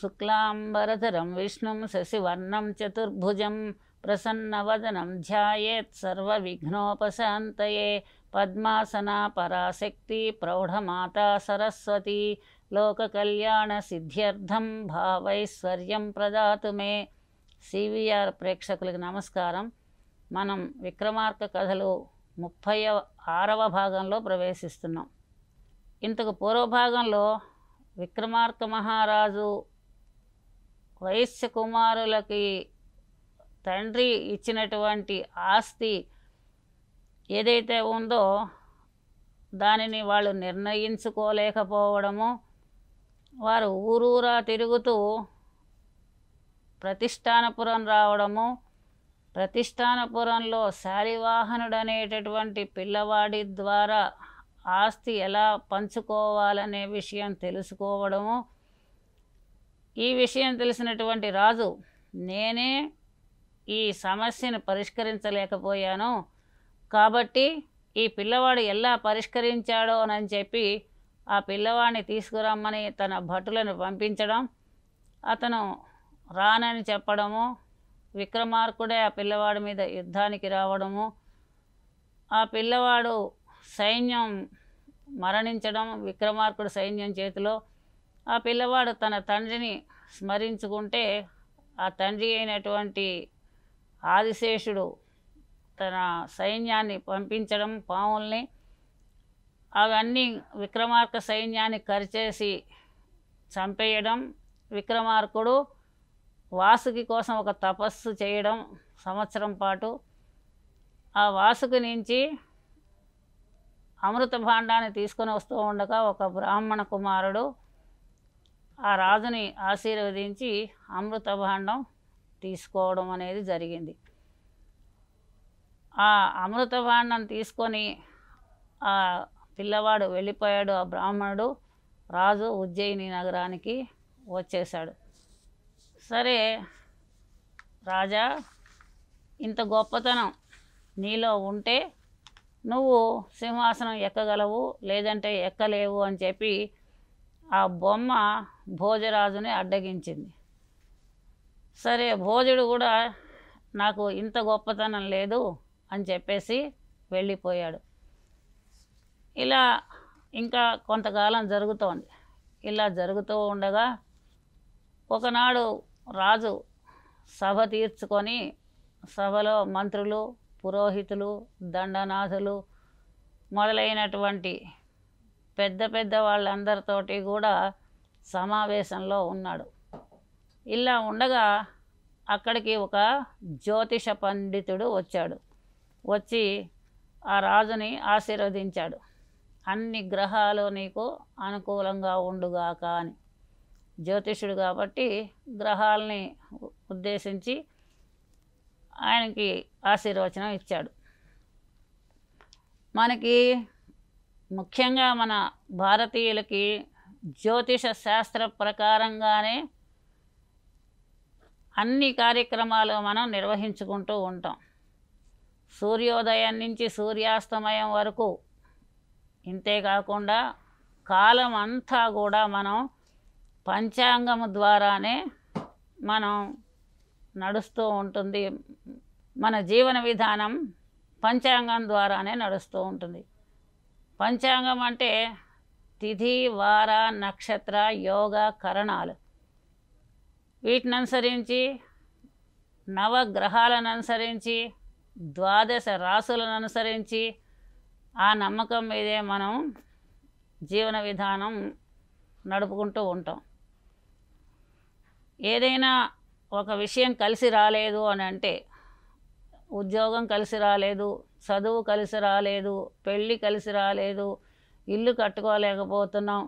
శుక్లాంబరధరం విష్ణుం శశివర్ణం చతుర్భుజం ప్రసన్నవదనం ధ్యాయేత్ సర్వవిఘ్నోపశాంతయే. పద్మాసనా పరాశక్తి ప్రౌఢమాతా సరస్వతి లోకకళ్యాణ సిద్ధ్యర్థం భావైశ్వర్యం ప్రదాతు మే. సివిఆర్ ప్రేక్షకులకు నమస్కారం. మనం విక్రమార్క కథలు 36వ భాగంలో ప్రవేశిస్తున్నాం. ఇంతకు పూర్వభాగంలో విక్రమార్క మహారాజు వైశ్య కుమారులకి తండ్రి ఇచ్చినటువంటి ఆస్తి ఏదైతే ఉందో దానిని వాళ్ళు నిర్ణయించుకోలేకపోవడము, వారు ఊరూరా తిరుగుతూ ప్రతిష్టానపురం రావడము, ప్రతిష్టానపురంలో శాలివాహనుడు అనేటటువంటి పిల్లవాడి ద్వారా ఆస్తి ఎలా పంచుకోవాలనే విషయం తెలుసుకోవడము. ఈ విషయం తెలిసినటువంటి రాజు, నేనే ఈ సమస్యను పరిష్కరించలేకపోయాను కాబట్టి ఈ పిల్లవాడు ఎలా పరిష్కరించాడో అని చెప్పి ఆ పిల్లవాడిని తీసుకురమ్మని తన భటులను పంపించడం, అతను రానని చెప్పడము, విక్రమార్కుడే ఆ పిల్లవాడి మీద యుద్ధానికి రావడము, ఆ పిల్లవాడు సైన్యం మరణించడం, విక్రమార్కుడు సైన్యం చేతిలో. ఆ పిల్లవాడు తన తండ్రిని స్మరించుకుంటే ఆ తండ్రి అయినటువంటి ఆదిశేషుడు తన సైన్యాన్ని పంపించడం, పాముల్ని అవన్నీ విక్రమార్క సైన్యాన్ని కరిచేసి చంపేయడం. విక్రమార్కుడు వాసుకి కోసం ఒక తపస్సు చేయడం సంవత్సరం పాటు. ఆ వాసుకి నుంచి అమృత భాండాన్ని తీసుకొని వస్తూ ఉండగా ఒక బ్రాహ్మణ కుమారుడు ఆ రాజుని ఆశీర్వదించి అమృత భాండం తీసుకోవడం అనేది జరిగింది. ఆ అమృత భాండం తీసుకొని ఆ పిల్లవాడు వెళ్ళిపోయాడు. ఆ బ్రాహ్మణుడు రాజు ఉజ్జయిని నగరానికి వచ్చేశాడు. సరే రాజా, ఇంత గొప్పతనం నీలో ఉంటే నువ్వు సింహాసనం ఎక్కగలవు, లేదంటే ఎక్కలేవు అని చెప్పి ఆ బొమ్మ భోజరాజుని అడ్డగించింది. సరే భోజుడు కూడా నాకు ఇంత గొప్పతనం లేదు అని చెప్పేసి వెళ్ళిపోయాడు. ఇలా ఇంకా కొంతకాలం జరుగుతోంది. ఇలా జరుగుతూ ఉండగా ఒకనాడు రాజు సభ తీర్చుకొని సభలో మంత్రులు, పురోహితులు, దండనాథులు మొదలైనటువంటి పెద్ద పెద్ద వాళ్ళందరితోటి కూడా సమావేశంలో ఉన్నాడు. ఇలా ఉండగా అక్కడికి ఒక జ్యోతిష పండితుడు వచ్చాడు. వచ్చి ఆ రాజుని ఆశీర్వదించాడు. అన్ని గ్రహాలు నీకు అనుకూలంగా ఉండుగాక అని. జ్యోతిషుడు కాబట్టి గ్రహాలని ఉద్దేశించి ఆయనకి ఆశీర్వచనం ఇచ్చాడు. మనకి ముఖ్యంగా మన భారతీయులకి జ్యోతిష శాస్త్ర ప్రకారంగానే అన్ని కార్యక్రమాలు మనం నిర్వహించుకుంటూ ఉంటాం. సూర్యోదయం నుంచి సూర్యాస్తమయం వరకు, ఇంతేకాకుండా కాలం అంతా కూడా మనం పంచాంగము ద్వారానే మనం నడుస్తూ ఉంటుంది. మన జీవన విధానం పంచాంగం ద్వారానే నడుస్తూ ఉంటుంది. పంచాంగం అంటే తిథి, వార, నక్షత్ర, యోగ, కరణాలు, వీటిని అనుసరించి, నవగ్రహాలను అనుసరించి, ద్వాదశ రాసులను అనుసరించి ఆ నమ్మకం మీదే మనం జీవన విధానం నడుపుకుంటూ ఉంటాం. ఏదైనా ఒక విషయం కలిసి రాలేదు అని అంటే, ఉద్యోగం కలిసి రాలేదు, చదువు కలిసి రాలేదు, పెళ్ళి కలిసి రాలేదు, ఇల్లు కట్టుకోలేకపోతున్నాం,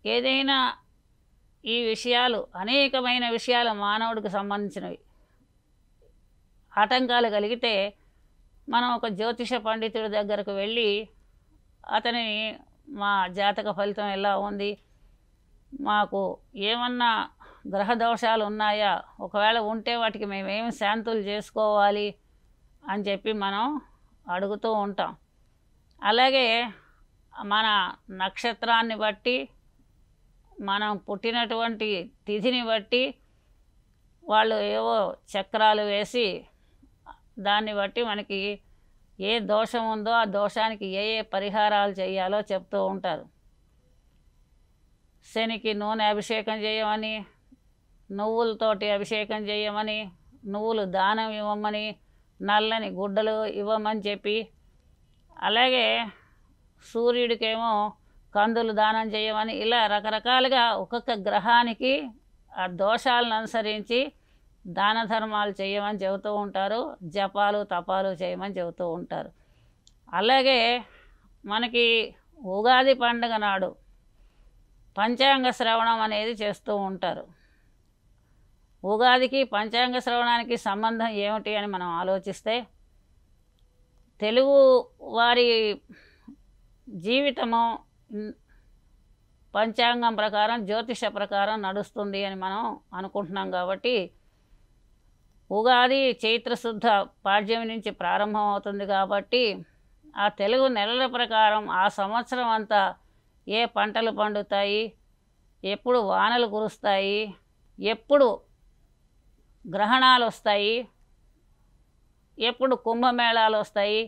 ఏదైనా ఈ విషయాలు, అనేకమైన విషయాలు మానవుడికి సంబంధించినవి ఆటంకాలు కలిగితే మనం ఒక జ్యోతిష పండితుడి దగ్గరకు వెళ్ళి అతని మా జాతక ఫలితం ఎలా ఉంది, మాకు ఏమన్నా గ్రహ దోషాలు ఉన్నాయా, ఒకవేళ ఉంటే వాటికి మేమేమి శాంతులు చేసుకోవాలి అని చెప్పి మనం అడుగుతూ ఉంటాం. అలాగే మన నక్షత్రాన్ని బట్టి మనం పుట్టినటువంటి తిథిని బట్టి వాళ్ళు ఏవో చక్రాలు వేసి దాన్ని బట్టి మనకి ఏ దోషం ఉందో ఆ దోషానికి ఏ ఏ పరిహారాలు చేయాలో చెప్తూ ఉంటారు. శనికి నూనె అభిషేకం చేయమని, నువ్వులతోటి అభిషేకం చేయమని, నువ్వులు దానం ఇవ్వమని, నల్లని గుడ్డలు ఇవ్వమని చెప్పి, అలాగే సూర్యుడికేమో కందులు దానం చేయమని, ఇలా రకరకాలుగా ఒక్కొక్క గ్రహానికి ఆ దోషాలను అనుసరించి దాన ధర్మాలు చేయమని చెబుతూ ఉంటారు. జపాలు తపాలు చేయమని చెబుతూ ఉంటారు. అలాగే మనకి ఉగాది పండుగ నాడు పంచాంగ శ్రవణం అనేది చేస్తూ ఉంటారు. ఉగాదికి పంచాంగ శ్రవణానికి సంబంధం ఏమిటి అని మనం ఆలోచిస్తే, తెలుగు వారి జీవితము పంచాంగం ప్రకారం జ్యోతిష ప్రకారం నడుస్తుంది అని మనం అనుకుంటున్నాం. కాబట్టి ఉగాది చైత్రశుద్ధ పాడ్యమి నుంచి ప్రారంభం అవుతుంది. కాబట్టి ఆ తెలుగు నెలల ప్రకారం ఆ సంవత్సరం అంతా ఏ పంటలు పండుతాయి, ఎప్పుడు వానలు కురుస్తాయి, ఎప్పుడు గ్రహణాలు వస్తాయి, ఎప్పుడు కుంభమేళాలు వస్తాయి,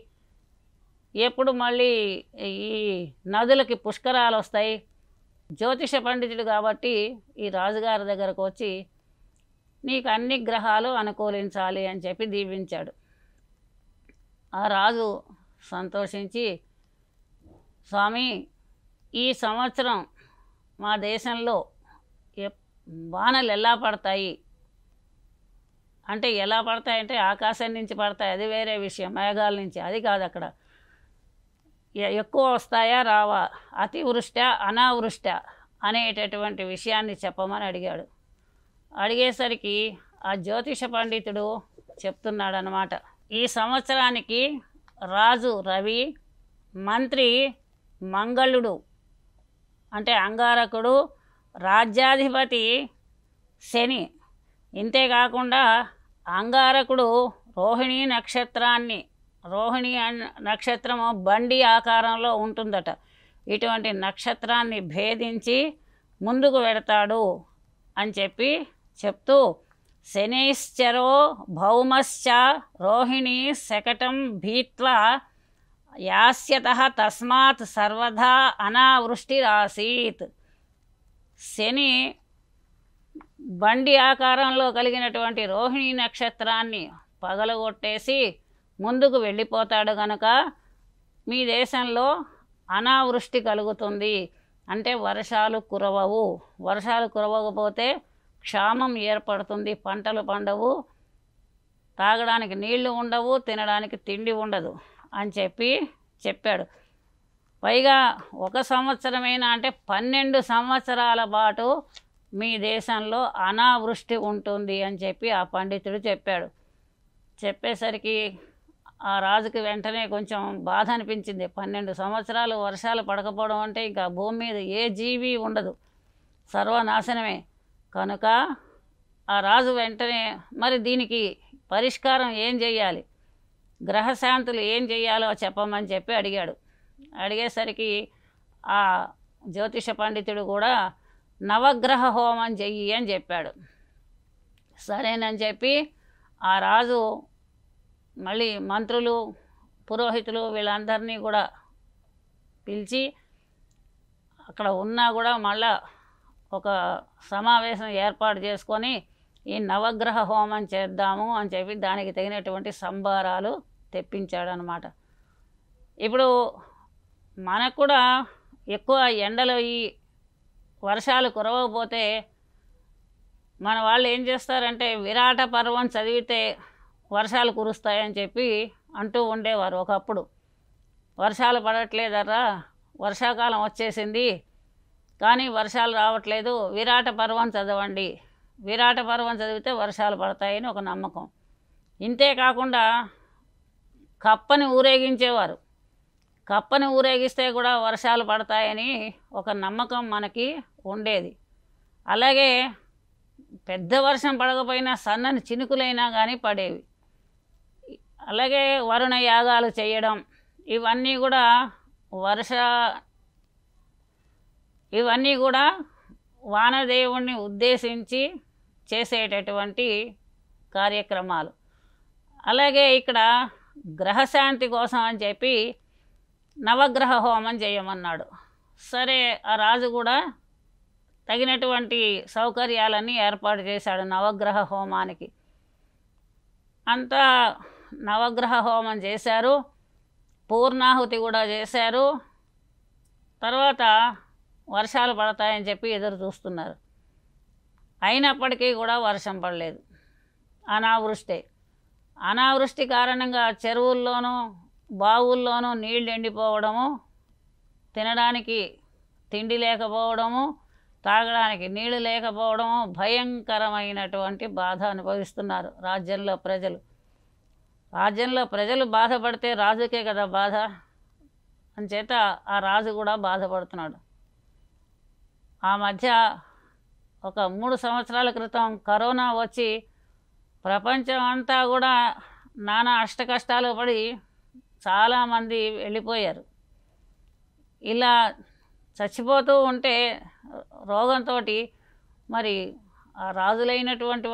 ఎప్పుడు మళ్ళీ ఈ నదులకి పుష్కరాలు వస్తాయి. జ్యోతిష పండితుడు కాబట్టి ఈ రాజుగారి దగ్గరకు వచ్చి నీకు అన్ని గ్రహాలు అనుకూలించాలి అని చెప్పి దీవించాడు. ఆ రాజు సంతోషించి, స్వామి ఈ సంవత్సరం మా దేశంలో వానలు ఎలా పడతాయి అంటే, ఎలా పడతాయంటే ఆకాశం నుంచి పడతాయి, అది వేరే విషయం, మేఘాల నుంచి, అది కాదు. అక్కడ ఎక్కువ వస్తాయా రావా, అతివృష్ట అనావృష్ట అనేటటువంటి విషయాన్ని చెప్పమని అడిగాడు. అడిగేసరికి ఆ జ్యోతిష పండితుడు చెప్తున్నాడనమాట. ఈ సంవత్సరానికి రాజు రవి, మంత్రి మంగళుడు అంటే అంగారకుడు, రాజ్యాధిపతి శని. ఇంతేకాకుండా అంగారకుడు రోహిణీ నక్షత్రాన్ని, రోహిణి నక్షత్రము బండి ఆకారంలో ఉంటుందట, ఇటువంటి నక్షత్రాన్ని భేదించి ముందుకు వెడతాడు అని చెప్పి చెప్తూ, శనైశ్చరో భౌమశ్చ రోహిణి శకటం భీత్వా యాస్యతః తస్మాత్ సర్వదా అనావృష్టిరాసీత్. శని బండి ఆకారంలో కలిగినటువంటి రోహిణి నక్షత్రాన్ని పగలగొట్టేసి ముందుకు వెళ్ళిపోతాడు కనుక మీ దేశంలో అనావృష్టి కలుగుతుంది. అంటే వర్షాలు కురవవు, వర్షాలు కురవకపోతే క్షామం ఏర్పడుతుంది, పంటలు పండవు, తాగడానికి నీళ్లు ఉండవు, తినడానికి తిండి ఉండదు అని చెప్పాడు. పైగా ఒక సంవత్సరమైనా అంటే 12 సంవత్సరాల పాటు మీ దేశంలో అనావృష్టి ఉంటుంది అని చెప్పి ఆ పండితుడు చెప్పాడు. చెప్పేసరికి ఆ రాజుకి వెంటనే కొంచెం బాధ అనిపించింది. 12 సంవత్సరాలు వర్షాలు పడకపోవడం అంటే ఇంకా భూమి మీద ఏ జీవి ఉండదు, సర్వనాశనమే. కనుక ఆ రాజు వెంటనే మరి దీనికి పరిష్కారం ఏం చేయాలి, గ్రహశాంతులు ఏం చేయాలో చెప్పమని చెప్పి అడిగాడు. అడిగేసరికి ఆ జ్యోతిష పండితుడు కూడా నవగ్రహ హోమం చెయ్యి అని చెప్పాడు. సరేనని చెప్పి ఆ రాజు మళ్ళీ మంత్రులు, పురోహితులు వీళ్ళందరినీ కూడా పిలిచి అక్కడ ఉన్నా కూడా మళ్ళా ఒక సమావేశం ఏర్పాటు చేసుకొని ఈ నవగ్రహ హోమం చేద్దాము అని చెప్పి దానికి తగినటువంటి సంభారాలు తెప్పించాడనమాట. ఇప్పుడు మనకు కూడా ఎక్కువ ఎండలో ఈ వర్షాలు కురవకపోతే మన వాళ్ళు ఏం చేస్తారంటే విరాట పర్వం చదివితే వర్షాలు కురుస్తాయని చెప్పి అంటూ ఉండేవారు ఒకప్పుడు. వర్షాలు పడట్లేదర్రా, వర్షాకాలం వచ్చేసింది కానీ వర్షాలు రావట్లేదు, విరాట పర్వం చదవండి, విరాట పర్వం చదివితే వర్షాలు పడతాయని ఒక నమ్మకం. ఇంతేకాకుండా కప్పని ఊరేగించేవారు, కప్పని ఊరేగిస్తే కూడా వర్షాలు పడతాయని ఒక నమ్మకం మనకి ఉండేది. అలాగే పెద్ద వర్షం పడకపోయినా సన్నని చినుకులైనా కానీ పడేవి. అలాగే వరుణ యాగాలు చేయడం, ఇవన్నీ కూడా వానదేవుణ్ణి ఉద్దేశించి చేసేటటువంటి కార్యక్రమాలు. అలాగే ఇక్కడ గ్రహశాంతి కోసం అని చెప్పి నవగ్రహ హోమం చేయమన్నాడు. సరే, ఆ రాజు కూడా తగినటువంటి సౌకర్యాలన్నీ ఏర్పాటు చేశాడు నవగ్రహ హోమానికి. అంతా నవగ్రహ హోమం చేశారు, పూర్ణాహుతి కూడా చేశారు. తర్వాత వర్షాలు పడతాయని చెప్పి ఎదురు చూస్తున్నారు. అయినప్పటికీ కూడా వర్షం పడలేదు, అనావృష్టి. అనావృష్టి కారణంగా చెరువుల్లోనూ బావుల్లోనూ నీళ్ళు ఎండిపోవడము, తినడానికి తిండి లేకపోవడము, తాగడానికి నీళ్లు లేకపోవడము, భయంకరమైనటువంటి బాధ అనుభవిస్తున్నారు రాజ్యంలో ప్రజలు. రాజ్యంలో ప్రజలు బాధపడితే రాజుకే కదా బాధ. అంచేత ఆ రాజు కూడా బాధపడుతున్నాడు. ఆ మధ్య ఒక 3 సంవత్సరాల క్రితం కరోనా వచ్చి ప్రపంచం అంతా కూడా నానా అష్టకష్టాలు పడి చాలామంది వెళ్ళిపోయారు. ఇలా చచ్చిపోతూ ఉంటే రోగంతో మరి ఆ రాజులైనటువంటి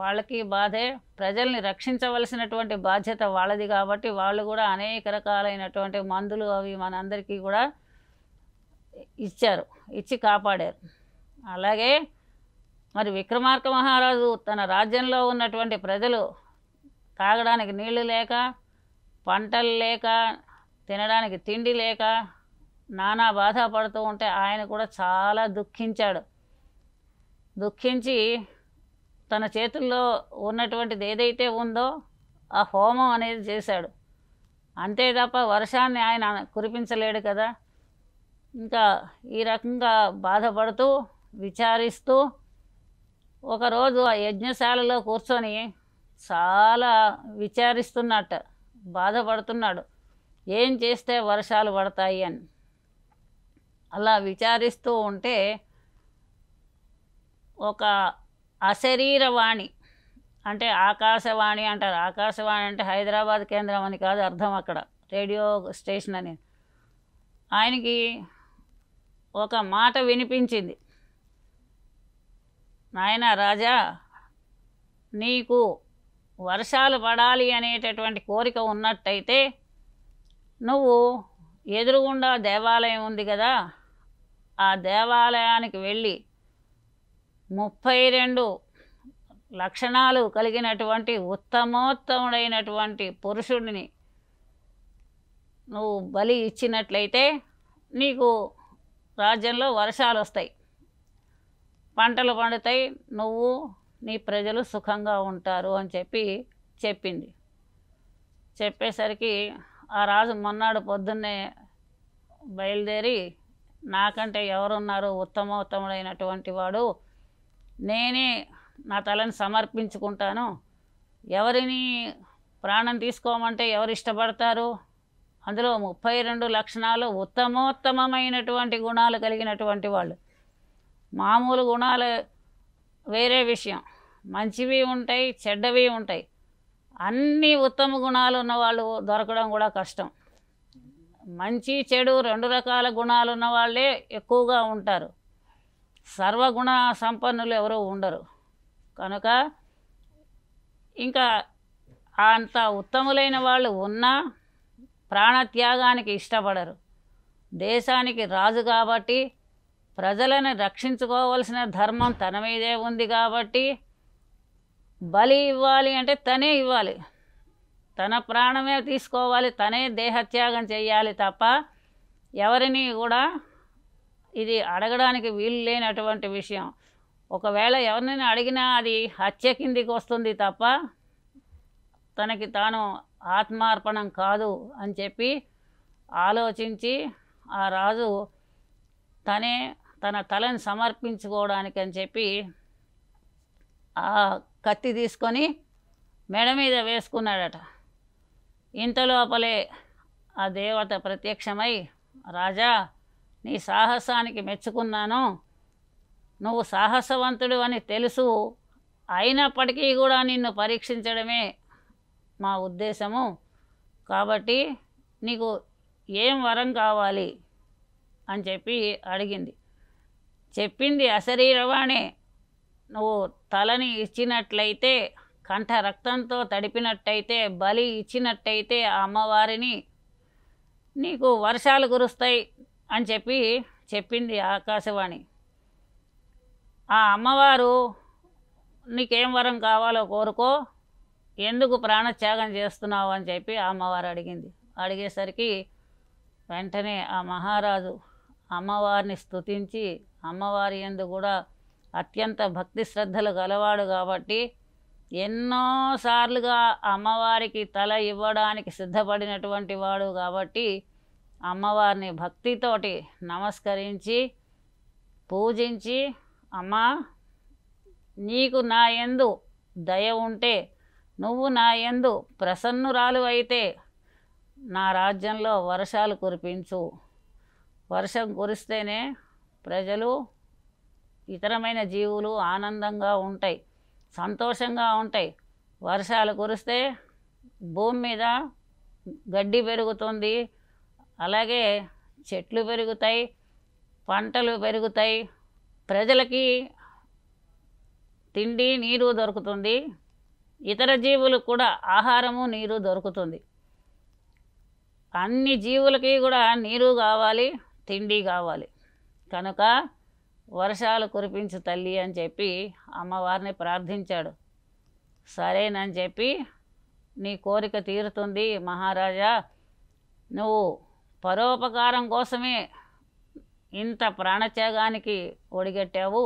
వాళ్ళకి బాధే. ప్రజల్ని రక్షించవలసినటువంటి బాధ్యత వాళ్ళది కాబట్టి వాళ్ళు కూడా అనేక రకాలైనటువంటి మందులు అవి మనందరికీ కూడా ఇచ్చి కాపాడారు. అలాగే మరి విక్రమార్క మహారాజు తన రాజ్యంలో ఉన్నటువంటి ప్రజలు తాగడానికి నీళ్లు లేక, పంటలు లేక, తినడానికి తిండి లేక నానా బాధపడుతూ ఉంటే ఆయన కూడా చాలా దుఃఖించాడు. దుఃఖించి తన చేతుల్లో ఉన్నటువంటిది ఏదైతే ఉందో ఆ హోమం అనేది చేశాడు. అంతే తప్ప వర్షాన్ని ఆయన కురిపించలేడు కదా. ఇంకా ఈ రకంగా బాధపడుతూ విచారిస్తూ ఒకరోజు ఆ యజ్ఞశాలలో కూర్చొని చాలా విచారిస్తున్నట్ట, బాధపడుతున్నాడు ఏం చేస్తే వర్షాలు పడతాయి అని. అలా విచారిస్తూ ఉంటే ఒక అశరీరవాణి, అంటే ఆకాశవాణి అంటారు. ఆకాశవాణి అంటే హైదరాబాద్ కేంద్రం అని కాదు అర్థం, అక్కడ రేడియో స్టేషన్ అని. ఆయనకి ఒక మాట వినిపించింది. నాయన రాజా, నీకు వర్షాలు పడాలి అనేటటువంటి కోరిక ఉన్నట్టయితే నువ్వు ఎదురుగుండా దేవాలయం ఉంది కదా, ఆ దేవాలయానికి వెళ్ళి 32 లక్షణాలు కలిగినటువంటి ఉత్తమోత్తముడైనటువంటి పురుషుడిని నువ్వు బలి ఇచ్చినట్లయితే నీకు రాజ్యంలో వర్షాలు వస్తాయి, పంటలు పండుతాయి, నువ్వు నీ ప్రజలు సుఖంగా ఉంటారు అని చెప్పింది. చెప్పేసరికి ఆ రాజు మొన్నాడు పొద్దున్నే బయలుదేరి, నాకంటే ఎవరున్నారు ఉత్తమోత్తముడైనటువంటి వాడు, నేనే నా తలని సమర్పించుకుంటాను, ఎవరిని ప్రాణం తీసుకోమంటే ఎవరు ఇష్టపడతారు, అందులో 32 లక్షణాలు ఉత్తమోత్తమమైనటువంటి గుణాలు కలిగినటువంటి వాళ్ళు. మామూలు గుణాలు వేరే విషయం, మంచివి ఉంటాయి, చెడ్డవి ఉంటాయి. అన్ని ఉత్తమ గుణాలు ఉన్నవాళ్ళు దొరకడం కూడా కష్టం. మంచి చెడు 2 రకాల గుణాలు ఉన్న వాళ్ళే ఎక్కువగా ఉంటారు, సర్వగుణ సంపన్నులు ఎవరూ ఉండరు. కనుక ఇంకా అంత ఉత్తములైన వాళ్ళు ఉన్నా ప్రాణత్యాగానికి ఇష్టపడరు. దేశానికి రాజు కాబట్టి ప్రజలను రక్షించుకోవాల్సిన ధర్మం తన మీదే ఉంది కాబట్టి బలి ఇవ్వాలి అంటే తనే ఇవ్వాలి, తన ప్రాణమే తీసుకోవాలి, తనే దేహత్యాగం చేయాలి తప్ప ఎవరిని కూడా ఇది అడగడానికి వీలు లేనటువంటి విషయం. ఒకవేళ ఎవరినైనా అడిగినా అది హత్య కిందికి వస్తుంది తప్ప తనకి తాను ఆత్మార్పణం కాదు అని చెప్పి ఆలోచించి ఆ రాజు తనే తన తలని సమర్పించుకోవడానికి అని చెప్పి ఆ కత్తి తీసుకొని మెడ మీద వేసుకున్నాడట. ఇంతలోపలే ఆ దేవత ప్రత్యక్షమై, రాజా, నీ సాహసానికి మెచ్చుకున్నాను, నువ్వు సాహసవంతుడు అని తెలుసు, అయినప్పటికీ కూడా నిన్ను పరీక్షించడమే మా ఉద్దేశము, కాబట్టి నీకు ఏం వరం కావాలి అని చెప్పి అడిగింది. చెప్పింది అశరీరవాణే. నువ్వు తలని ఇచ్చినట్లయితే, కంఠ రక్తంతో తడిపినట్టయితే, బలి ఇచ్చినట్టయితే ఆ అమ్మవారిని, నీకు వర్షాలు కురుస్తాయి అని చెప్పింది ఆకాశవాణి. ఆ అమ్మవారు నీకేం వరం కావాలో కోరుకో, ఎందుకు ప్రాణత్యాగం చేస్తున్నావు అని చెప్పి ఆ అమ్మవారు అడిగింది. అడిగేసరికి వెంటనే ఆ మహారాజు అమ్మవారిని స్తుతించి, అమ్మవారి యందు కూడా అత్యంత భక్తి శ్రద్ధలు గలవాడు కాబట్టి ఎన్నోసార్లుగా అమ్మవారికి తల ఇవ్వడానికి సిద్ధపడినటువంటి వాడు కాబట్టి అమ్మవారిని భక్తితోటి నమస్కరించి పూజించి, అమ్మా నీకు నా యందు దయ ఉంటే, నువ్వు నా యందు ప్రసన్నురాలు అయితే నా రాజ్యంలో వర్షాలు కురిపించు. వర్షం కురిస్తేనే ప్రజలు, ఇతరమైన జీవులు ఆనందంగా ఉంటాయి, సంతోషంగా ఉంటాయి. వర్షాలు కురిస్తే భూమి మీద గడ్డి పెరుగుతుంది, అలాగే చెట్లు పెరుగుతాయి, పంటలు పెరుగుతాయి, ప్రజలకి తిండి నీరు దొరుకుతుంది, ఇతర జీవులకు కూడా ఆహారము నీరు దొరుకుతుంది. అన్ని జీవులకి కూడా నీరు కావాలి, తిండి కావాలి. కనుక వర్షాలు కురిపించు తల్లి అని చెప్పి అమ్మవారిని ప్రార్థించాడు. సరేనని చెప్పి, నీ కోరిక తీరుతుంది మహారాజా, నువ్వు పరోపకారం కోసమే ఇంత ప్రాణత్యాగానికి ఒడిగట్టావు,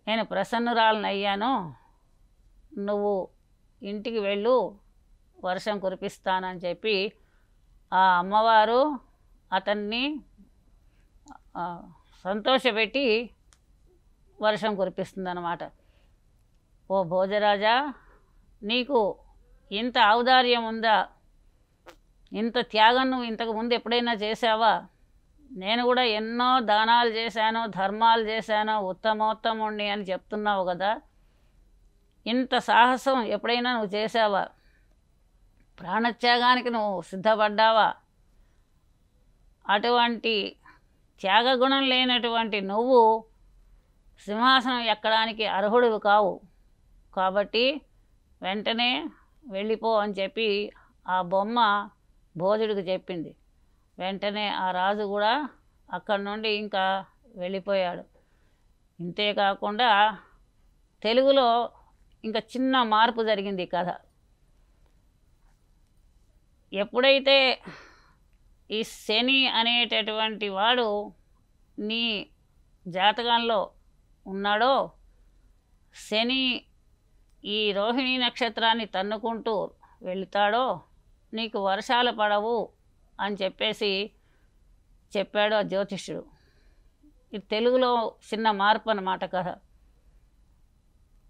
నేను ప్రసన్నురాలనయ్యాను, నువ్వు ఇంటికి వెళ్ళు, వర్షం కురిపిస్తానని చెప్పి ఆ అమ్మవారు అతన్ని సంతోషపెట్టి వర్షం కురిపిస్తుందన్నమాట. ఓ భోజరాజా, నీకు ఇంత ఔదార్యం ఉందా? ఇంత త్యాగం నువ్వు ఇంతకు ముందు ఎప్పుడైనా చేసావా? నేను కూడా ఎన్నో దానాలు చేశాను, ధర్మాలు చేశాను, ఉత్తమోత్తముణ్ణి అని చెప్తున్నావు కదా, ఇంత సాహసం ఎప్పుడైనా నువ్వు చేసావా? ప్రాణత్యాగానికి నువ్వు సిద్ధపడ్డావా? అటువంటి త్యాగగుణం లేనటువంటి నువ్వు సింహాసనం ఎక్కడానికి అర్హుడివి కావు. కాబట్టి వెంటనే వెళ్ళిపో అని చెప్పి ఆ బొమ్మ భోజుడికి చెప్పింది. వెంటనే ఆ రాజు కూడా అక్కడి నుండి ఇంకా వెళ్ళిపోయాడు. ఇంతేకాకుండా తెలుగులో ఇంకా చిన్న మార్పు జరిగింది కథ. ఎప్పుడైతే ఈ శని అనేటటువంటి వాడు నీ జాతకంలో ఉన్నాడో, శని ఈ రోహిణీ నక్షత్రాన్ని తన్నుకుంటూ వెళుతాడో నీకు వర్షాలు పడవు అని చెప్పాడు ఆ జ్యోతిష్యుడు. ఇది తెలుగులో చిన్న మార్పు అన్నమాట కథ.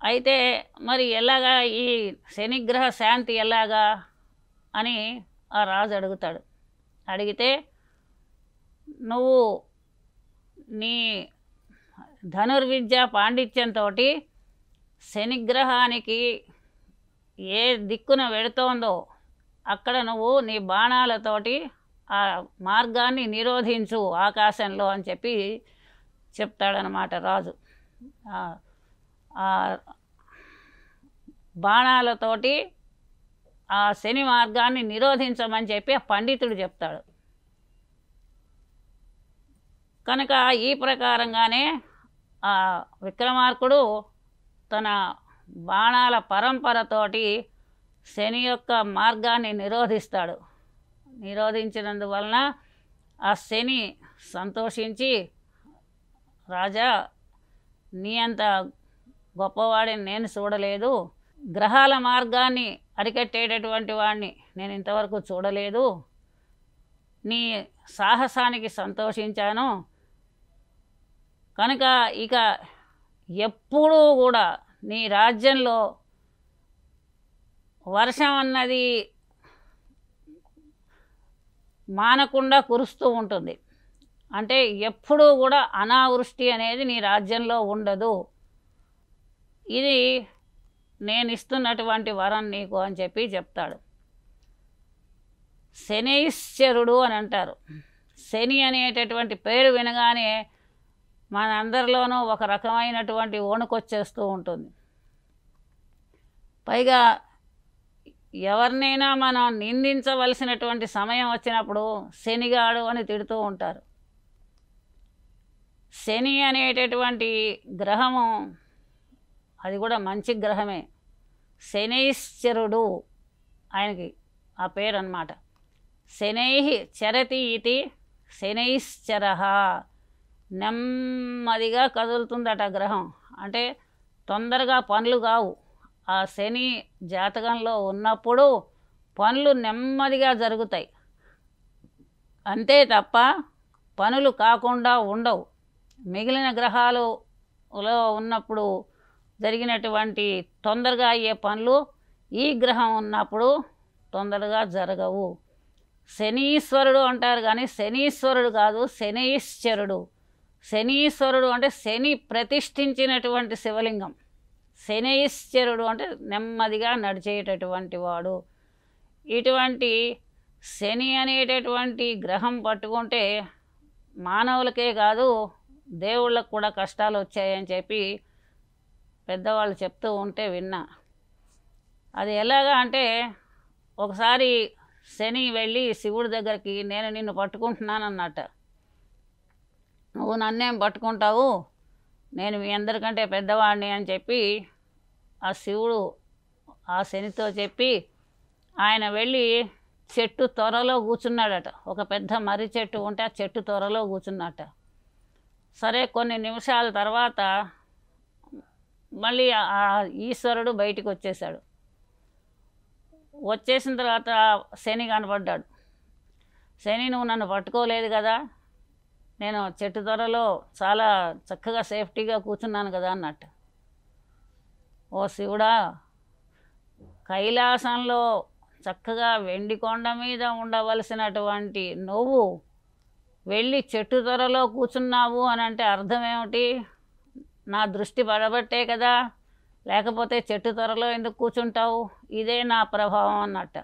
అయితే మరి ఎలాగా ఈ శనిగ్రహ శాంతి ఎలాగా అని ఆ రాజు అడుగుతాడు. అడిగితే, నువ్వు నీ ధనుర్విద్య పాండిత్యంతో శనిగ్రహానికి ఏ దిక్కున వెడుతోందో అక్కడ నువ్వు నీ బాణాలతోటి ఆ మార్గాన్ని నిరోధించు ఆకాశంలో అని చెప్తాడనమాట రాజు. బాణాలతోటి ఆ శని మార్గాన్ని నిరోధించమని చెప్పి ఆ పండితుడు చెప్తాడు. కనుక ఈ ప్రకారంగానే ఆ విక్రమార్కుడు తన బాణాల పరంపరతోటి శని యొక్క మార్గాన్ని నిరోధిస్తాడు. నిరోధించినందువలన ఆ శని సంతోషించి, రాజా నీ అంత గొప్పవాడిని నేను చూడలేదు, గ్రహాల మార్గాన్ని అరికట్టేటటువంటి వాడిని నేను ఇంతవరకు చూడలేదు, నీ సాహసానికి సంతోషించాను, కనుక ఇక ఎప్పుడూ కూడా నీ రాజ్యంలో వర్షం అన్నది మానకుండా కురుస్తూ ఉంటుంది. అంటే ఎప్పుడూ కూడా అనావృష్టి అనేది నీ రాజ్యంలో ఉండదు, ఇది నేను ఇస్తున్నటువంటి వరం నీకు అని చెప్తాడు. శనైశ్చరుడు అని అంటారు. శని అనేటటువంటి పేరు వినగానే మనందరిలోనూ ఒక రకమైనటువంటి వణుకొచ్చేస్తూ ఉంటుంది. పైగా ఎవరినైనా మనం నిందించవలసినటువంటి సమయం వచ్చినప్పుడు శనిగాడు అని తిడుతూ ఉంటారు. శని అనేటటువంటి గ్రహము అది కూడా మంచి గ్రహమే. శనైశ్చరుడు ఆయనకి ఆ పేరు అన్నమాట. శనై చరతి ఇది శనైశ్చర. నెమ్మదిగా కదులుతుందట గ్రహం. అంటే తొందరగా పనులు కావు. ఆ శని జాతకంలో ఉన్నప్పుడు పనులు నెమ్మదిగా జరుగుతాయి, అంతే తప్ప పనులు కాకుండా ఉండవు. మిగిలిన గ్రహాలలో ఉన్నప్పుడు జరిగినటువంటి తొందరగా అయ్యే పనులు ఈ గ్రహం ఉన్నప్పుడు తొందరగా జరగవు. శనీశ్వరుడు అంటారు కానీ శనీశ్వరుడు కాదు, శనైశ్చరుడు. శనీశ్వరుడు అంటే శని ప్రతిష్ఠించినటువంటి శివలింగం. శనైశ్చరుడు అంటే నెమ్మదిగా నడిచేటటువంటి వాడు. ఇటువంటి శని అనేటటువంటి గ్రహం పట్టుకుంటే మానవులకే కాదు దేవుళ్ళకు కూడా కష్టాలు వచ్చాయని చెప్పి పెద్దవాళ్ళు చెప్తూ ఉంటే విన్నా. అది ఎలాగా అంటే ఒకసారి శని వెళ్ళి శివుడి దగ్గరికి నేను నిన్ను పట్టుకుంటున్నాను అన్నట్ట. నువ్వు నన్నేం పట్టుకుంటావు, నేను మీ అందరికంటే పెద్దవాడిని అని చెప్పి ఆ శివుడు ఆ శనితో చెప్పి ఆయన వెళ్ళి చెట్టు త్వరలో కూర్చున్నాడట. ఒక పెద్ద మర్రి చెట్టు ఉంటే ఆ చెట్టు త్వరలో కూర్చున్నట్ట. సరే కొన్ని నిమిషాల తర్వాత మళ్ళీ ఆ ఈశ్వరుడు బయటికి వచ్చేసాడు. వచ్చేసిన తర్వాత శని కనపడ్డాడు. శని, నువ్వు నన్ను పట్టుకోలేదు కదా, నేను చెట్టు త్వరలో చాలా చక్కగా సేఫ్టీగా కూర్చున్నాను కదా అన్నట్టు. ఓ శివుడా, కైలాసంలో చక్కగా వెండి కొండ మీద ఉండవలసినటువంటి నువ్వు వెళ్ళి చెట్టు త్వరలో కూర్చున్నావు అని అంటే అర్థం ఏమిటి? నా దృష్టి పడబట్టే కదా, లేకపోతే చెట్టు త్వరలో ఎందుకు కూర్చుంటావు? ఇదే నా ప్రభావం అన్నట్ట.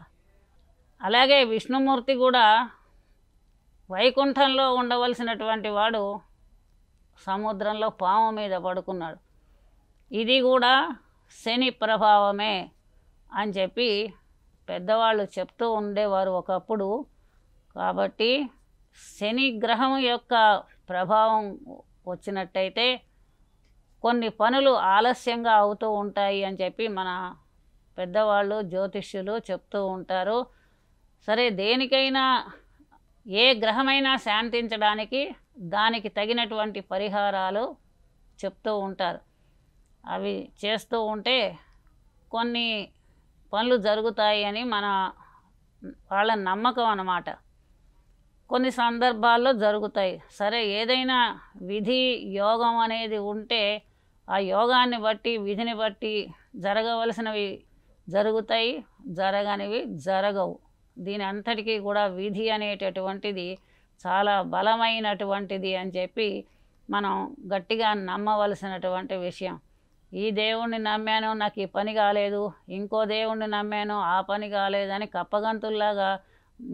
అలాగే విష్ణుమూర్తి కూడా వైకుంఠంలో ఉండవలసినటువంటి వాడు సముద్రంలో పాము మీద పడుకున్నాడు. ఇది కూడా శని ప్రభావమే అని చెప్పి పెద్దవాళ్ళు చెప్తూ ఉండేవారు ఒకప్పుడు. కాబట్టి శని గ్రహం యొక్క ప్రభావం వచ్చినట్టయితే కొన్ని పనులు ఆలస్యంగా అవుతూ ఉంటాయి అని చెప్పి మన పెద్దవాళ్ళు జ్యోతిష్యులు చెప్తూ ఉంటారు. సరే, దేనికైనా ఏ గ్రహమైనా శాంతించడానికి దానికి తగినటువంటి పరిహారాలు చెప్తూ ఉంటారు. అవి చేస్తూ ఉంటే కొన్ని పనులు జరుగుతాయి అని మన వాళ్ళ నమ్మకం అన్నమాట. కొన్ని సందర్భాల్లో జరుగుతాయి. సరే, ఏదైనా విధి యోగం అనేది ఉంటే ఆ యోగాన్ని బట్టి విధిని బట్టి జరగవలసినవి జరుగుతాయి, జరగనివి జరగవు. దీని అంతటికీ కూడా విధి అనేటటువంటిది చాలా బలమైనటువంటిది అని చెప్పి మనం గట్టిగా నమ్మవలసినటువంటి విషయం. ఈ దేవుణ్ణి నమ్మాను, నాకు ఈ పని కాలేదు, ఇంకో దేవుణ్ణి నమ్మాను, ఆ పని కాలేదని కప్పగంతుల్లాగా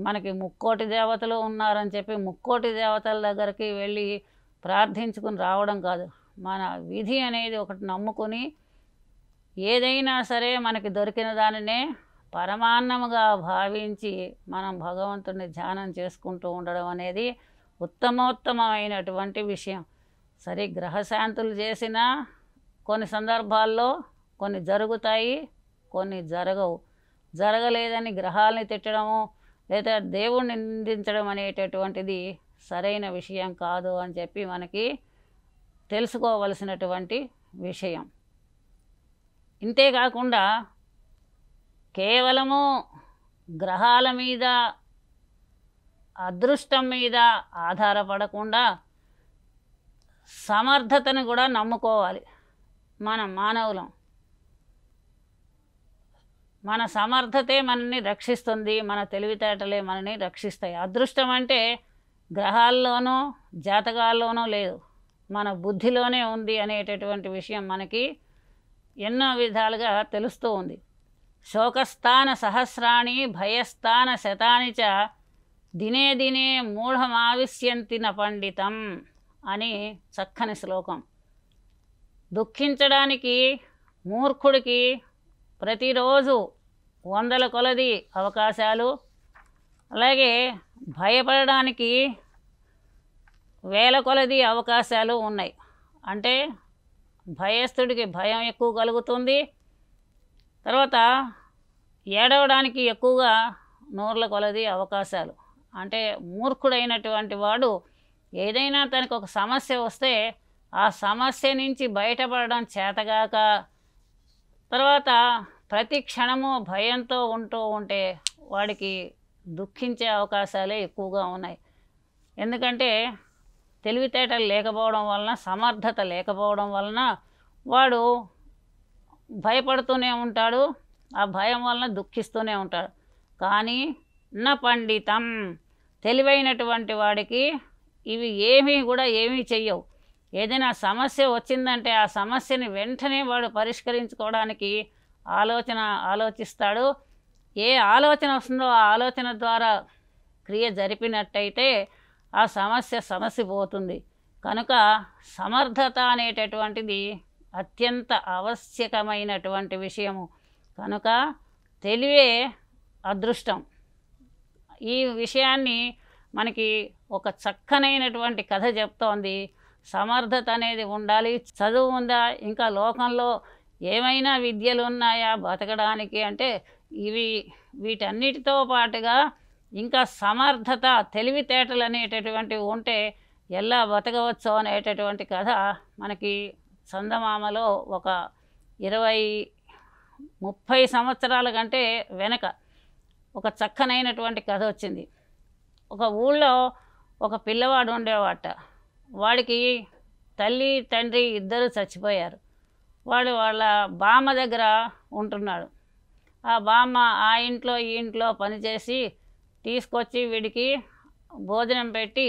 మనకి ముక్కోటి దేవతలు ఉన్నారని చెప్పి ముక్కోటి దేవతల దగ్గరికి వెళ్ళి ప్రార్థించుకుని రావడం కాదు. మన విధి అనేది ఒకటి నమ్ముకుని ఏదైనా సరే మనకి దొరికిన దానినే పరమాన్నముగా భావించి మనం భగవంతుడిని ధ్యానం చేసుకుంటూ ఉండడం అనేది ఉత్తమోత్తమైనటువంటి విషయం. సరే, గ్రహశాంతులు చేసినా కొన్ని సందర్భాల్లో కొన్ని జరుగుతాయి, కొన్ని జరగవు. జరగలేదని గ్రహాలని తిట్టడము లేదా దేవుణ్ణి నిందించడం అనేటటువంటిది సరైన విషయం కాదు అని చెప్పి మనకి తెలుసుకోవలసినటువంటి విషయం. ఇంతేకాకుండా కేవలము గ్రహాల మీద అదృష్టం మీద ఆధారపడకుండా సమర్థతను కూడా నమ్ముకోవాలి. మనం మానవులం, మన సమర్థతే మనల్ని రక్షిస్తుంది, మన తెలివితేటలే మనల్ని రక్షిస్తాయి. అదృష్టం అంటే గ్రహాల్లోనూ జాతకాల్లోనూ లేదు, మన బుద్ధిలోనే ఉంది అనేటటువంటి విషయం మనకి ఎన్నో విధాలుగా తెలుస్తూ ఉంది. శోకస్థాన సహస్రాణి భయస్థాన శతాని చ దినే దినే మూఢమావిశ్యంతి న పండితం అని చక్కని శ్లోకం. దుఃఖించడానికి మూర్ఖుడికి ప్రతిరోజు వందల కొలది అవకాశాలు, అలాగే భయపడడానికి వేల కొలది అవకాశాలు ఉన్నాయి. అంటే భయస్థుడికి భయం ఎక్కువ కలుగుతుంది, తర్వాత ఏడవడానికి ఎక్కువగా నూర్ల కొలది అవకాశాలు. అంటే మూర్ఖుడైనటువంటి వాడు ఏదైనా తనకు ఒక సమస్య వస్తే ఆ సమస్య నుంచి బయటపడడం చేతగాక, తర్వాత ప్రతి క్షణము భయంతో ఉంటే వాడికి దుఃఖించే అవకాశాలే ఎక్కువగా ఉన్నాయి. ఎందుకంటే తెలివితేటలు లేకపోవడం వలన, సమర్థత లేకపోవడం వలన వాడు భయపడుతూనే ఉంటాడు, ఆ భయం వలన దుఃఖిస్తూనే ఉంటాడు. కానీ న పండితం, తెలివైనటువంటి వాడికి ఇవి ఏమీ చెయ్యవు. ఏదైనా సమస్య వచ్చిందంటే ఆ సమస్యని వెంటనే వాడు పరిష్కరించుకోవడానికి ఆలోచిస్తాడు. ఏ ఆలోచన వస్తుందో ఆ ఆలోచన ద్వారా క్రియ జరిపినట్టయితే ఆ సమస్య పోతుంది. కనుక సమర్థత అనేటటువంటిది అత్యంత ఆవశ్యకమైనటువంటి విషయము. కనుక తెలివే అదృష్టం. ఈ విషయాన్ని మనకి ఒక చక్కనైనటువంటి కథ చెప్తోంది. సమర్థత అనేది ఉండాలి. చదువు ఉందా, ఇంకా లోకంలో ఏమైనా విద్యలు ఉన్నాయా బతకడానికి అంటే వీటన్నిటితో పాటుగా ఇంకా సమర్థత, తెలివితేటలు అనేటటువంటివి ఉంటే ఎలా బతకవచ్చు అనేటటువంటి కథ మనకి చందమామలో ఒక 20-30 సంవత్సరాల కంటే వెనక ఒక చక్కనైనటువంటి కథ వచ్చింది. ఒక ఊళ్ళో ఒక పిల్లవాడు ఉండేవాట. వాడికి తల్లి తండ్రి ఇద్దరు చచ్చిపోయారు. వాడు వాళ్ళ బామ్మ దగ్గర ఉంటున్నాడు. ఆ బామ్మ ఆ ఇంట్లో ఈ ఇంట్లో పనిచేసి తీసుకొచ్చి వీడికి భోజనం పెట్టి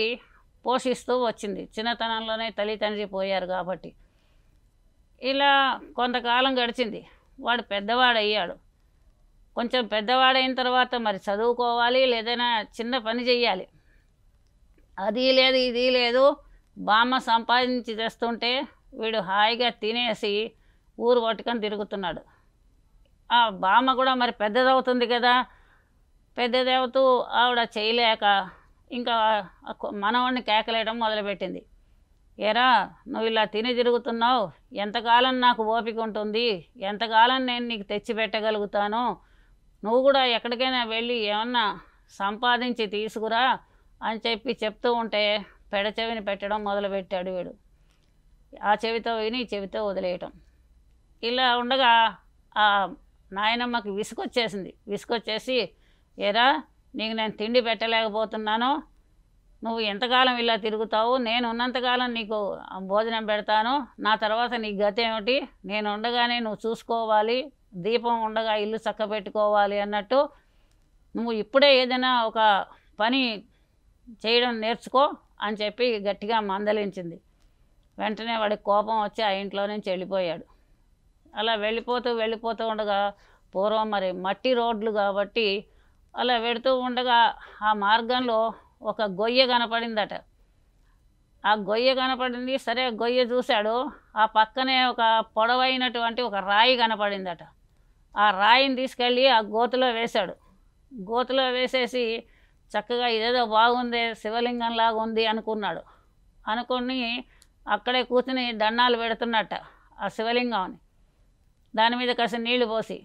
పోషిస్తూ వచ్చింది. చిన్నతనంలోనే తల్లి తండ్రి పోయారు కాబట్టి. ఇలా కొంతకాలం గడిచింది. వాడు పెద్దవాడయ్యాడు. కొంచెం పెద్దవాడైన తర్వాత మరి చదువుకోవాలి, లేదైనా చిన్న పని చెయ్యాలి. అది లేదు ఇది లేదు, బామ్మ సంపాదించి తెస్తుంటే వీడు హాయిగా తినేసి ఊరు పట్టుకొని తిరుగుతున్నాడు. ఆ బామ్మ కూడా మరి పెద్దదవుతుంది కదా, పెద్దదవుతూ ఆవిడ చేయలేక ఇంకా మనవాడిని కేకలేయడం మొదలుపెట్టింది. ఏరా, నువ్వు ఇలా తిని తిరుగుతున్నావు, ఎంతకాలం నాకు ఓపిక ఉంటుంది, ఎంతకాలం నేను నీకు తెచ్చి పెట్టగలుగుతాను, నువ్వు కూడా ఎక్కడికైనా వెళ్ళి ఏమన్నా సంపాదించి తీసుకురా అని చెప్తూ ఉంటే పెడచెవిని పెట్టడం మొదలుపెట్టాడు వీడు. ఆ చెవితో విని ఈ చెవితో వదిలేయటం. ఇలా ఉండగా ఆ నాయనమ్మకి విసుకొచ్చేసి ఏరా, నీకు నేను తిండి పెట్టలేకపోతున్నాను, నువ్వు ఎంతకాలం ఇలా తిరుగుతావు, నేను ఉన్నంతకాలం నీకు భోజనం పెడతాను, నా తర్వాత నీ గతి ఏమిటి, నేను ఉండగానే నువ్వు చూసుకోవాలి, దీపం ఉండగా ఇల్లు చక్కబెట్టుకోవాలి అన్నట్టు నువ్వు ఇప్పుడే ఏదైనా ఒక పని చేయడం నేర్చుకో అని చెప్పి గట్టిగా మందలించింది. వెంటనే వాడికి కోపం వచ్చి ఆ ఇంట్లో నుంచి వెళ్ళిపోయాడు. అలా వెళ్ళిపోతూ ఉండగా, పూర్వం మరి మట్టి రోడ్లు కాబట్టి అలా వెడుతూ ఉండగా ఆ మార్గంలో ఒక గొయ్య కనపడిందట. ఆ గొయ్య కనపడింది. సరే గొయ్య చూశాడు. ఆ పక్కనే ఒక పొడవైనటువంటి ఒక రాయి కనపడిందట. ఆ రాయిని తీసుకెళ్ళి ఆ గోతులో వేశాడు. గోతులో వేసేసి చక్కగా ఇదేదో బాగుంది, శివలింగంలాగా ఉంది అనుకున్నాడు. అనుకుని అక్కడే కూర్చుని దండాలు పెడుతున్నట్ట ఆ శివలింగాన్ని. దాని మీద కాస్త నీళ్లు పోసి.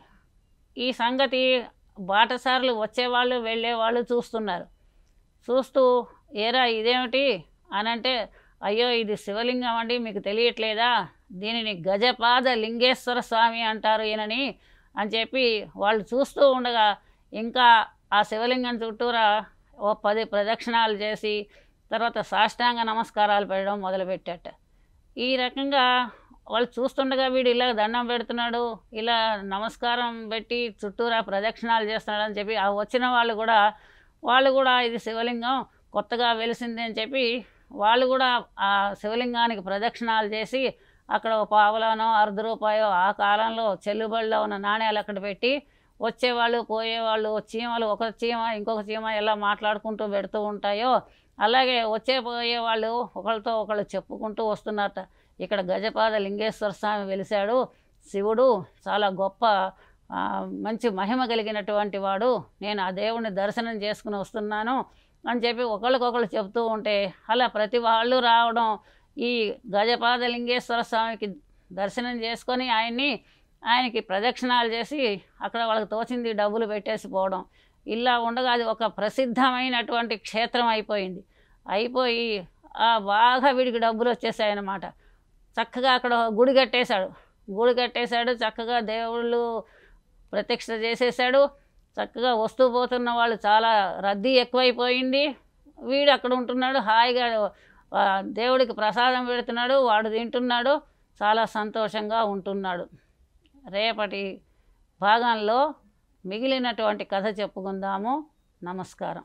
ఈ సంగతి బాటసారులు వచ్చేవాళ్ళు వెళ్ళేవాళ్ళు చూస్తున్నారు. చూస్తూ ఏరా ఇదేమిటి అని అంటే, అయ్యో ఇది శివలింగం అండి, మీకు తెలియట్లేదా, దీనిని గజపాద లింగేశ్వర స్వామి అంటారు ఈయనని అని చెప్పి వాళ్ళు చూస్తూ ఉండగా ఇంకా ఆ శివలింగం చుట్టూరా ఓ 10 ప్రదక్షిణాలు చేసి తర్వాత సాష్టాంగ నమస్కారాలు పెట్టడం మొదలుపెట్టాట. ఈ రకంగా వాళ్ళు చూస్తుండగా వీడు ఇలా దండం పెడుతున్నాడు, ఇలా నమస్కారం పెట్టి చుట్టూరా ప్రదక్షిణాలు చేస్తున్నాడు అని చెప్పి ఆ వచ్చిన వాళ్ళు కూడా ఇది శివలింగం కొత్తగా వెలిసింది అని చెప్పి వాళ్ళు కూడా ఆ శివలింగానికి ప్రదక్షిణాలు చేసి అక్కడ ఒక పావలానో ₹1/2 ఆ కాలంలో చెల్లుబడిలో ఉన్న నాణ్యాలు అక్కడ పెట్టి వచ్చేవాళ్ళు పోయేవాళ్ళు చీమలు, ఒక చీమ ఇంకొక చీమ ఎలా మాట్లాడుకుంటూ పెడుతూ ఉంటాయో అలాగే వచ్చే పోయేవాళ్ళు ఒకళ్ళతో ఒకళ్ళు చెప్పుకుంటూ వస్తున్నారట. ఇక్కడ గజపాద లింగేశ్వర స్వామి వెలిశాడు, శివుడు చాలా గొప్ప మంచి మహిమ కలిగినటువంటి వాడు, నేను ఆ దేవుణ్ణి దర్శనం చేసుకుని వస్తున్నాను అని చెప్పి ఒకళ్ళకొకళ్ళు చెప్తూ ఉంటే అలా ప్రతి వాళ్ళు రావడం, ఈ గజపాద లింగేశ్వర స్వామికి దర్శనం చేసుకొని ఆయనకి ప్రదక్షిణాలు చేసి అక్కడ వాళ్ళకి తోచింది డబ్బులు పెట్టేసి పోవడం, ఇలా ఉండగా అది ఒక ప్రసిద్ధమైనటువంటి క్షేత్రం అయిపోయి బాగా వీడికి డబ్బులు వచ్చేసాయన్నమాట. చక్కగా అక్కడ గుడి కట్టేశాడు, చక్కగా దేవుళ్ళు ప్రత్యక్ష చేసేసాడు. చక్కగా వస్తూ పోతున్న వాళ్ళు చాలా రద్దీ ఎక్కువైపోయింది. వీడు అక్కడ ఉంటున్నాడు, హాయిగా దేవుడికి ప్రసాదం పెడుతున్నాడు, వాడు తింటున్నాడు, చాలా సంతోషంగా ఉంటున్నాడు. రేపటి భాగంలో మిగిలినటువంటి కథ చెప్పుకుందాము. నమస్కారం.